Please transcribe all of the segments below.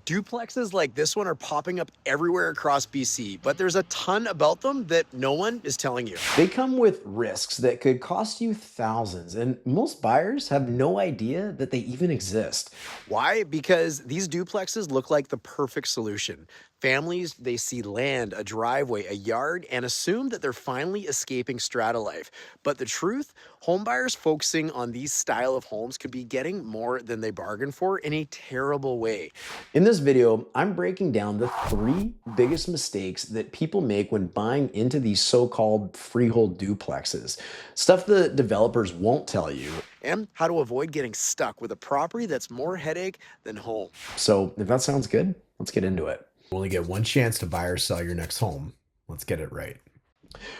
Duplexes like this one are popping up everywhere across BC, but there's a ton about them that no one is telling you. They come with risks that could cost you thousands, and most buyers have no idea that they even exist. Why? Because these duplexes look like the perfect solution. Families, they see land, a driveway, a yard, and assume that they're finally escaping strata life. But the truth, homebuyers focusing on these style of homes could be getting more than they bargained for in a terrible way. In this video, I'm breaking down the 3 biggest mistakes that people make when buying into these so-called freehold duplexes. Stuff the developers won't tell you. And how to avoid getting stuck with a property that's more headache than home. So if that sounds good, let's get into it. You only get one chance to buy or sell your next home. Let's get it right.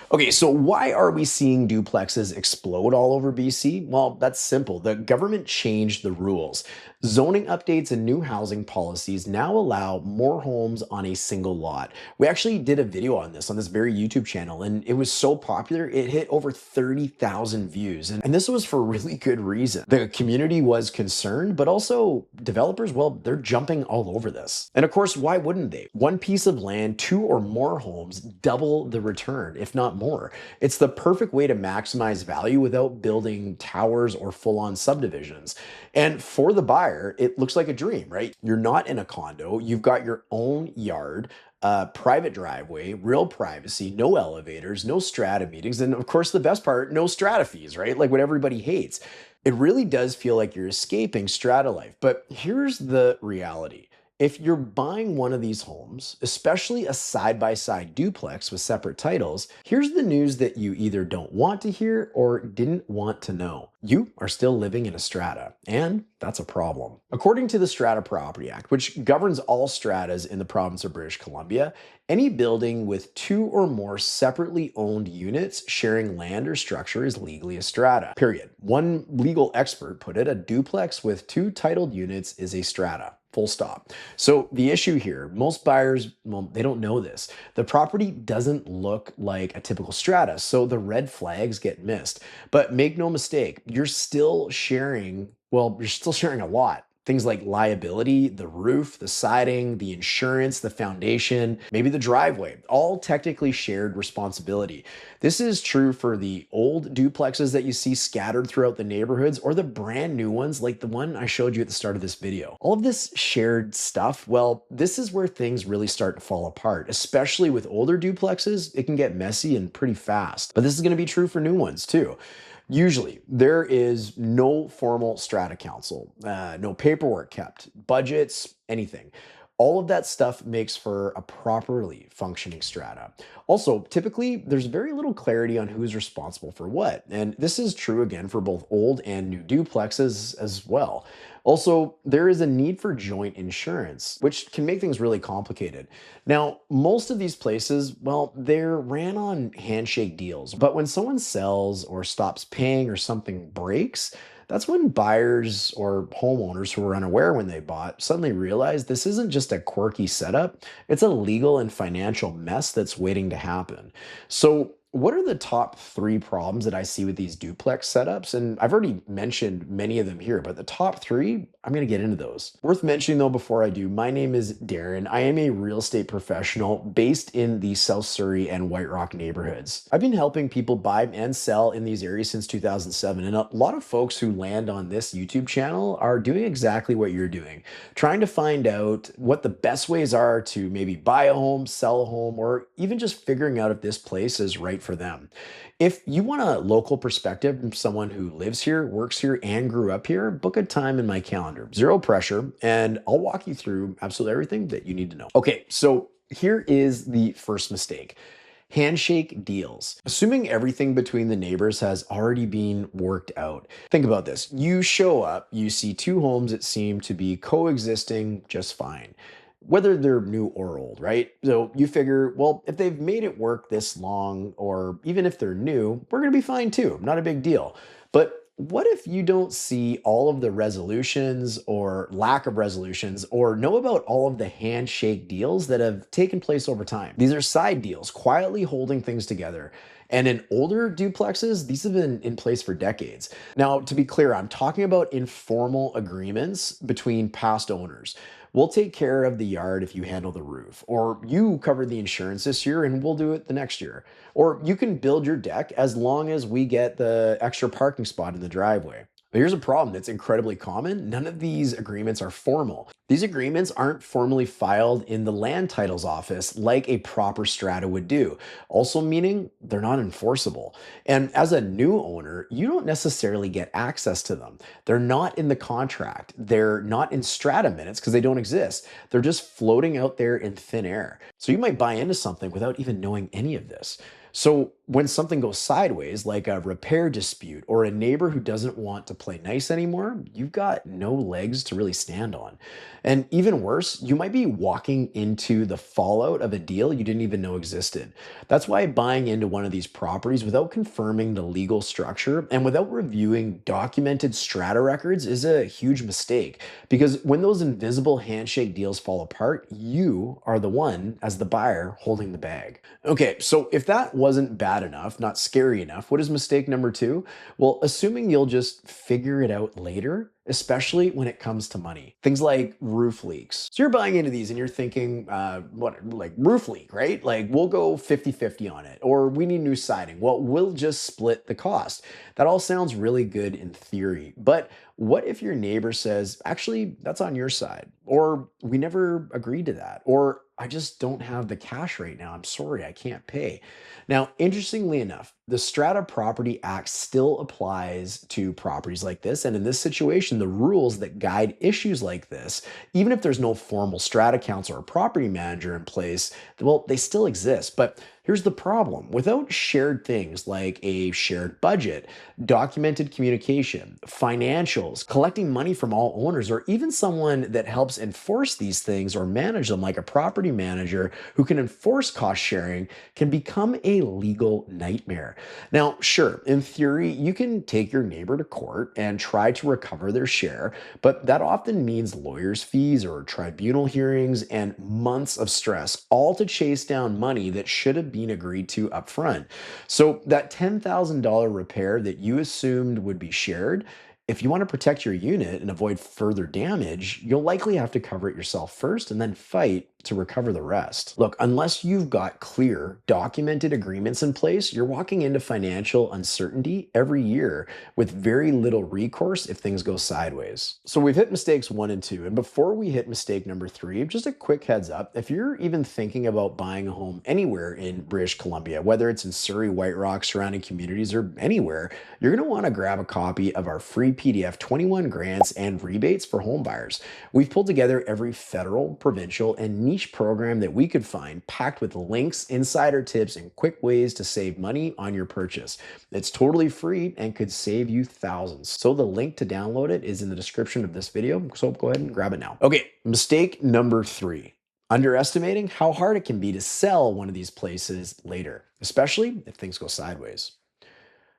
Okay, so why are we seeing duplexes explode all over BC? Well, that's simple. The government changed the rules. Zoning updates and new housing policies now allow more homes on a single lot. We actually did a video on this very YouTube channel, and it was so popular, it hit over 30,000 views. And this was for really good reason. The community was concerned, but also developers, well, they're jumping all over this. And of course, why wouldn't they? One piece of land, 2 or more homes, double the return, if not more. It's the perfect way to maximize value without building towers or full-on subdivisions. And for the buyer, it looks like a dream, right? You're not in a condo, you've got your own yard, private driveway, real privacy, no elevators, no strata meetings, and of course the best part, no strata fees, right? Like what everybody hates. It really does feel like you're escaping strata life. But here's the reality. If you're buying one of these homes, especially a side-by-side duplex with separate titles, here's the news that you either don't want to hear or didn't want to know. You are still living in a strata, and that's a problem. According to the Strata Property Act, which governs all stratas in the province of British Columbia, any building with 2 or more separately owned units sharing land or structure is legally a strata, period. One legal expert put it, a duplex with 2 titled units is a strata. Full stop. So the issue here, most buyers, well, they don't know this. The property doesn't look like a typical strata, so the red flags get missed. But make no mistake, you're still sharing a lot. Things like liability, the roof, the siding, the insurance, the foundation, maybe the driveway, all technically shared responsibility. This is true for the old duplexes that you see scattered throughout the neighborhoods or the brand new ones like the one I showed you at the start of this video. All of this shared stuff, well, this is where things really start to fall apart, especially with older duplexes. It can get messy and pretty fast, but this is going to be true for new ones too. Usually, there is no formal strata council, no paperwork kept, budgets, anything. All of that stuff makes for a properly functioning strata. Also, typically, there's very little clarity on who's responsible for what. And this is true again for both old and new duplexes as well. Also, there is a need for joint insurance, which can make things really complicated. Now, most of these places, well, they're ran on handshake deals, but when someone sells or stops paying or something breaks, that's when buyers or homeowners who were unaware when they bought suddenly realize this isn't just a quirky setup, it's a legal and financial mess that's waiting to happen. So, what are the top 3 problems that I see with these duplex setups? And I've already mentioned many of them here, but the top 3, I'm going to get into those. Worth mentioning though, before I do, my name is Darren. I am a real estate professional based in the South Surrey and White Rock neighborhoods. I've been helping people buy and sell in these areas since 2007. And a lot of folks who land on this YouTube channel are doing exactly what you're doing, trying to find out what the best ways are to maybe buy a home, sell a home, or even just figuring out if this place is right for them. If you want a local perspective from someone who lives here, works here, and grew up here, book a time in my calendar. Zero pressure, and I'll walk you through absolutely everything that you need to know. Okay, so here is the first mistake. Handshake deals. Assuming everything between the neighbors has already been worked out. Think about this. You show up, you see 2 homes that seem to be coexisting just fine, whether they're new or old, right? So you figure, well, if they've made it work this long, or even if they're new, we're going to be fine too. Not a big deal. But what if you don't see all of the resolutions or lack of resolutions or know about all of the handshake deals that have taken place over time? These are side deals, quietly holding things together. And in older duplexes, these have been in place for decades. Now, to be clear, I'm talking about informal agreements between past owners. We'll take care of the yard if you handle the roof, or you cover the insurance this year and we'll do it the next year. Or you can build your deck as long as we get the extra parking spot in the driveway. But here's a problem that's incredibly common. None of these agreements are formal. These agreements aren't formally filed in the land titles office like a proper strata would do, also meaning they're not enforceable. And as a new owner, you don't necessarily get access to them. They're not in the contract. They're not in strata minutes because they don't exist. They're just floating out there in thin air. So you might buy into something without even knowing any of this. So when something goes sideways, like a repair dispute or a neighbor who doesn't want to play nice anymore, you've got no legs to really stand on. And even worse, you might be walking into the fallout of a deal you didn't even know existed. That's why buying into one of these properties without confirming the legal structure and without reviewing documented strata records is a huge mistake. Because when those invisible handshake deals fall apart, you are the one, as the buyer, holding the bag. Okay, so if that wasn't bad enough, not scary enough, what is mistake number two? Well, assuming you'll just figure it out later, especially when it comes to money. Things like roof leaks. So you're buying into these and you're thinking, like roof leak, right? Like we'll go 50-50 on it, or we need new siding. Well, we'll just split the cost. That all sounds really good in theory, but what if your neighbor says, actually, that's on your side, or we never agreed to that, or I just don't have the cash right now. I'm sorry, I can't pay. Now, interestingly enough, the Strata Property Act still applies to properties like this. And in this situation, the rules that guide issues like this, even if there's no formal strata council or property manager in place, well, they still exist. But here's the problem. Without shared things like a shared budget, documented communication, financials, collecting money from all owners, or even someone that helps enforce these things or manage them, like a property manager who can enforce cost sharing, can become a legal nightmare. Now, sure, in theory, you can take your neighbor to court and try to recover their share, but that often means lawyers' fees or tribunal hearings and months of stress, all to chase down money that should have been agreed to upfront. So that $10,000 repair that you assumed would be shared, if you want to protect your unit and avoid further damage, you'll likely have to cover it yourself first and then fight to recover the rest. Look, unless you've got clear, documented agreements in place, you're walking into financial uncertainty every year with very little recourse if things go sideways. So we've hit mistakes one and two. And before we hit mistake number three, just a quick heads up. If you're even thinking about buying a home anywhere in British Columbia, whether it's in Surrey, White Rock, surrounding communities, or anywhere, you're going to want to grab a copy of our free PDF 21 grants and rebates for home buyers. We've pulled together every federal, provincial, and niche program that we could find, packed with links, insider tips, and quick ways to save money on your purchase. It's totally free and could save you thousands. So the link to download it is in the description of this video. So go ahead and grab it now. Okay, mistake number three. Underestimating how hard it can be to sell one of these places later, especially if things go sideways.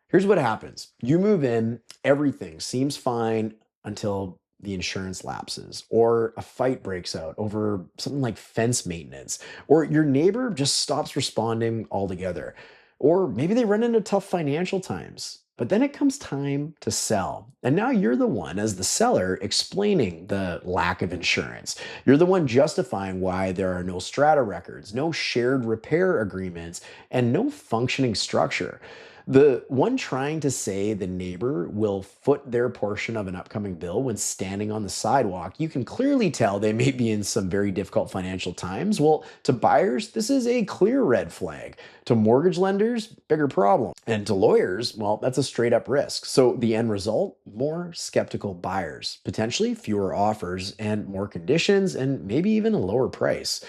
Here's what happens. You move in, everything seems fine until the insurance lapses, or a fight breaks out over something like fence maintenance, or your neighbor just stops responding altogether, or maybe they run into tough financial times. But then it comes time to sell. And now you're the one, as the seller, explaining the lack of insurance. You're the one justifying why there are no strata records, no shared repair agreements, and no functioning structure. The one trying to say the neighbor will foot their portion of an upcoming bill when standing on the sidewalk, you can clearly tell they may be in some very difficult financial times. Well, to buyers, this is a clear red flag. To mortgage lenders, bigger problem. And to lawyers, well, that's a straight up risk. So the end result, more skeptical buyers, potentially fewer offers and more conditions, and maybe even a lower price.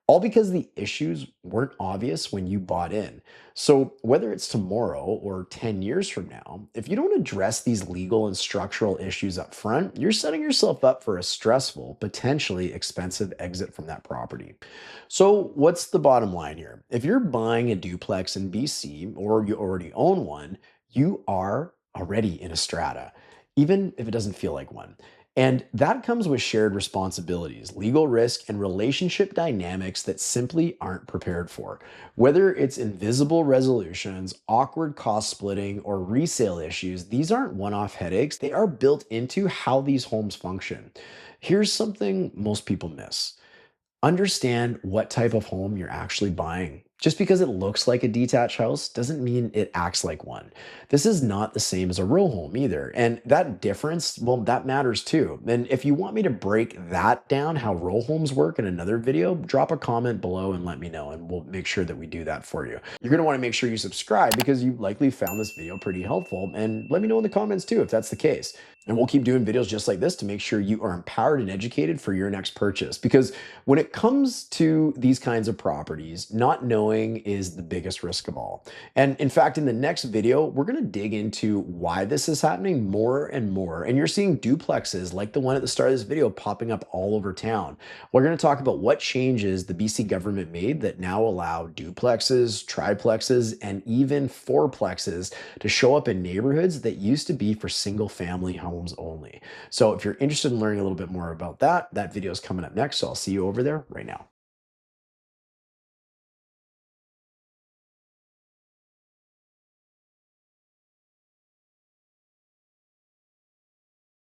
All because the issues weren't obvious when you bought in. So, whether it's tomorrow or 10 years from now, if you don't address these legal and structural issues up front, you're setting yourself up for a stressful, potentially expensive exit from that property. So, what's the bottom line here? If you're buying a duplex in BC or you already own one, you are already in a strata, even if it doesn't feel like one. And that comes with shared responsibilities, legal risk, and relationship dynamics that simply aren't prepared for. Whether it's invisible resolutions, awkward cost splitting, or resale issues, these aren't one off headaches. They are built into how these homes function. Here's something most people miss: understand what type of home you're actually buying. Just because it looks like a detached house doesn't mean it acts like one. This is not the same as a row home either. And that difference, well, that matters too. And if you want me to break that down, how row homes work, in another video, drop a comment below and let me know, and we'll make sure that we do that for you. You're going to want to make sure you subscribe because you likely found this video pretty helpful. And let me know in the comments too if that's the case. And we'll keep doing videos just like this to make sure you are empowered and educated for your next purchase. Because when it comes to these kinds of properties, not knowing is the biggest risk of all. And in fact, in the next video, we're going to dig into why this is happening more and more. And you're seeing duplexes like the one at the start of this video popping up all over town. We're going to talk about what changes the BC government made that now allow duplexes, triplexes, and even fourplexes to show up in neighborhoods that used to be for single family homes only. So if you're interested in learning a little bit more about that, that video is coming up next. So I'll see you over there right now.